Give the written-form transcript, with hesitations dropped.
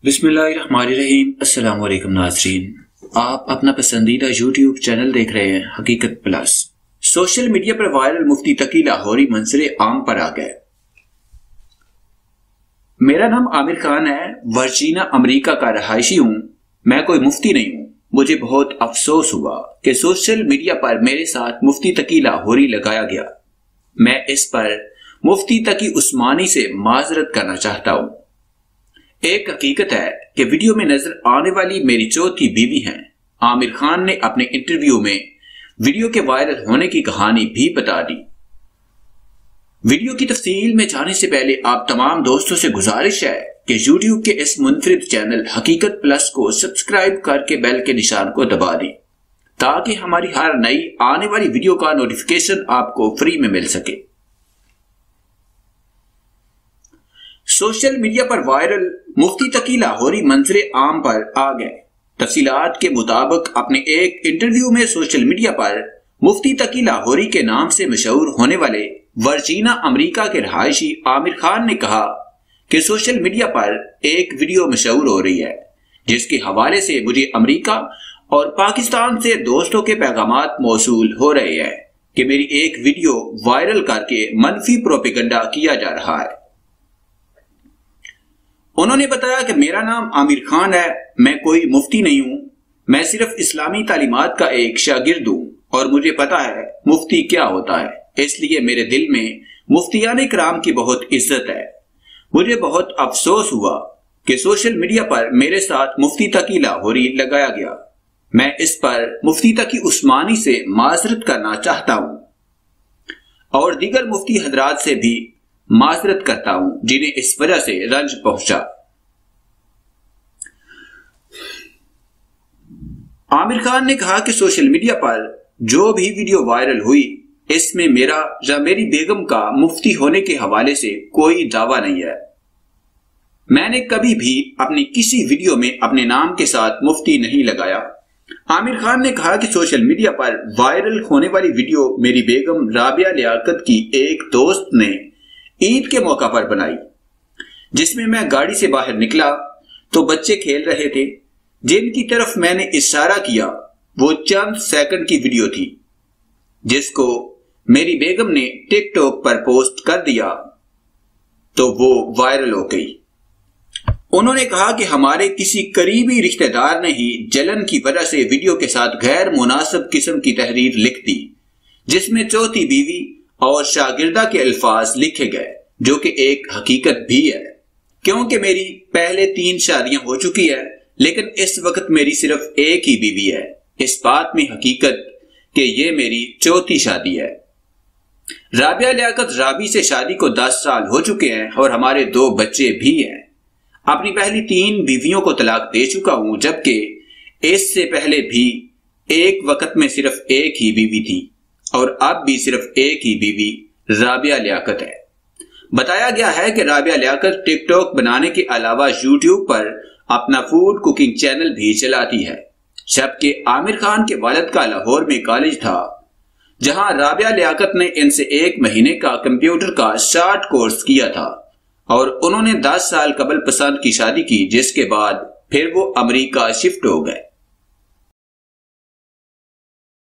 बिस्मिल्लाहिर्रहमानिर्रहीम। अस्सलाम वालेकुम नाज़रीन, आप अपना पसंदीदा यूट्यूब चैनल देख रहे हैं हकीकत प्लस। सोशल मीडिया पर वायरल मुफ्ती तकी लाहौरी मंजरे आम पर आ गए। मेरा नाम आमिर खान है, वर्जीनिया अमेरिका का रहायशी हूँ। मैं कोई मुफ्ती नहीं हूँ। मुझे बहुत अफसोस हुआ कि सोशल मीडिया पर मेरे साथ मुफ्ती तकी लाहौरी लगाया गया। मैं इस पर मुफ्ती तकी उस्मानी से माजरत करना चाहता हूँ। एक हकीकत है कि वीडियो में नजर आने वाली मेरी चौथी बीवी हैं। आमिर खान ने अपने इंटरव्यू में वीडियो के वायरल होने की कहानी भी बता दी। वीडियो की तफसील में जाने से पहले आप तमाम दोस्तों से गुजारिश है कि यूट्यूब के इस मुनफरिद चैनल हकीकत प्लस को सब्सक्राइब करके बेल के निशान को दबा दें ताकि हमारी हर नई आने वाली वीडियो का नोटिफिकेशन आपको फ्री में मिल सके। सोशल मीडिया पर वायरल मुफ्ती तकी लाहौरी मंजरे आम पर आ गए। तफसीलात के मुताबिक अपने एक इंटरव्यू में सोशल मीडिया पर मुफ्ती तकी लाहौरी के नाम से मशहूर होने वाले वर्जीनिया अमेरिका के रहायशी आमिर खान ने कहा कि सोशल मीडिया पर एक वीडियो मशहूर हो रही है जिसके हवाले से मुझे अमेरिका और पाकिस्तान से दोस्तों के पैगामात मौसूल हो रहे हैं कि मेरी एक वीडियो वायरल करके मनफी प्रोपेगेंडा किया जा रहा है। उन्होंने बताया कि मेरा नाम आमिर खान है, मैं कोई मुफ्ती नहीं हूं। मैं सिर्फ इस्लामी तालीमात का एक शागिर्द हूं और मुझे पता है मुफ्ती क्या होता है, इसलिए मेरे दिल में मुफ्तियाने कराम की बहुत इज्जत है। मुझे बहुत अफसोस हुआ कि सोशल मीडिया पर मेरे साथ मुफ्ती तकी लाहौरी लगाया गया। मैं इस पर मुफ्ती तकी उस्मानी से माजरत करना चाहता हूं और दीगर मुफ्ती हजरात से भी माजरत करता हूं जिन्हें इस वजह से रंज पहुंचा। आमिर खान ने कहा कि सोशल मीडिया पर जो भी वीडियो वायरल हुई इसमें मेरा या मेरी बेगम का मुफ्ती होने के हवाले से कोई दावा नहीं है। मैंने कभी भी अपनी किसी वीडियो में अपने नाम के साथ मुफ्ती नहीं लगाया। आमिर खान ने कहा कि सोशल मीडिया पर वायरल होने वाली वीडियो मेरी बेगम राबिया लियाकत की एक दोस्त ने ईद के मौका पर बनाई, जिसमें मैं गाड़ी से बाहर निकला तो बच्चे खेल रहे थे जिनकी तरफ मैंने इशारा किया। वो चंद सेकंड की वीडियो थी जिसको मेरी बेगम ने टिकटॉक पर पोस्ट कर दिया तो वो वायरल हो गई। उन्होंने कहा कि हमारे किसी करीबी रिश्तेदार ने ही जलन की वजह से वीडियो के साथ गैर मुनासिब किस्म की तहरीर लिख दी जिसमें चौथी बीवी और शागिर्दा के अल्फाज लिखे गए, जो कि एक हकीकत भी है क्योंकि मेरी पहले 3 शादियां हो चुकी है लेकिन इस वक्त मेरी सिर्फ एक ही बीवी है। इस बात में हकीकत कि ये मेरी चौथी शादी है। राबिया लियाकत राबी से शादी को 10 साल हो चुके हैं और हमारे 2 बच्चे भी हैं। अपनी पहली 3 बीवियों को तलाक दे चुका हूं जबकि इससे पहले भी एक वक्त में सिर्फ एक ही बीवी थी और अब भी सिर्फ एक ही बीवी राबिया लियाकत है। बताया गया है कि राबिया लियाकत टिकटॉक बनाने के अलावा यूट्यूब पर अपना फूड कुकिंग चैनल भी चलाती है, जबकि आमिर खान के वालिद का लाहौर में कॉलेज था जहां राबिया लियाकत ने इनसे 1 महीने का कंप्यूटर का शॉर्ट कोर्स किया था और उन्होंने 10 साल कबल पसंद की शादी की जिसके बाद फिर वो अमेरिका शिफ्ट हो गए।